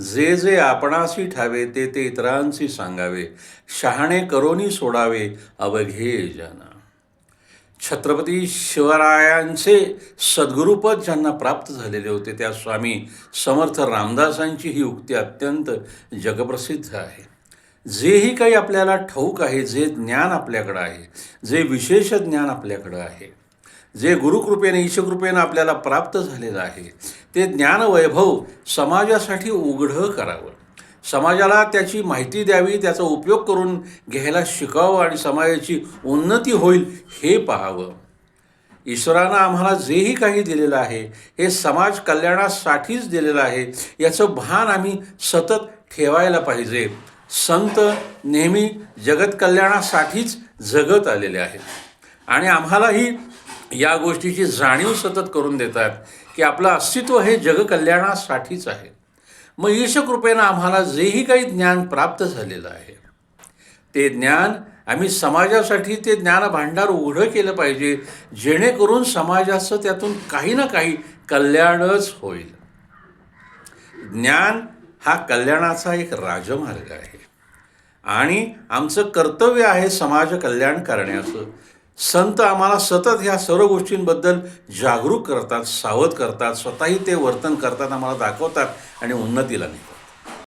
जे जे आपणासी ठावे ते ते इतरांसी सांगावे. शहाणे करोनी सोडावे अवघे जन. छत्रपती शिवरायांचे सद्गुरुपद ज्यांना प्राप्त झालेले होते त्या स्वामी समर्थ रामदासांची ही उक्ती अत्यंत जगप्रसिद्ध आहे. जेही काही आपल्याला ठाऊक आहे, जे ज्ञान आपल्याकडं आहे, जे विशेष ज्ञान आपल्याकडं आहे, जे गुरुकृपेने ईशकृपेनं आपल्याला प्राप्त झालेलं आहे, ते ज्ञानवैभव समाजासाठी उघडं करावं, समाजाला त्याची माहिती द्यावी, त्याचा उपयोग करून घ्यायला शिकावं आणि समाजाची उन्नती होईल हे पाहावं. ईश्वरानं आम्हाला जेही काही दिलेलं आहे हे समाज कल्याणासाठीच दिलेलं आहे याचं भान आम्ही सतत ठेवायला पाहिजे. संत नेहमी जगत कल्याणासाठीच जगत आलेले आहेत आणि आम्हालाही या गोष्टीची जाणीव सतत करून देतात की आपलं अस्तित्व हे जगकल्याणासाठीच आहे. मग ईशकृपेनं आम्हाला जेही काही ज्ञान प्राप्त झालेलं आहे ते ज्ञान आम्ही समाजासाठी ते ज्ञान भांडार उघडं केलं पाहिजे, जेणेकरून समाजाचं त्यातून काही ना काही कल्याणच होईल. ज्ञान हा कल्याणाचा एक राजमार्ग आहे आणि आमचं कर्तव्य आहे समाज कल्याण करण्याचं. संत आम्हाला सतत ह्या सर्व गोष्टींबद्दल जागरूक करतात, सावध करतात, स्वतःही ते वर्तन करतात, आम्हाला दाखवतात आणि उन्नतीला नेतात.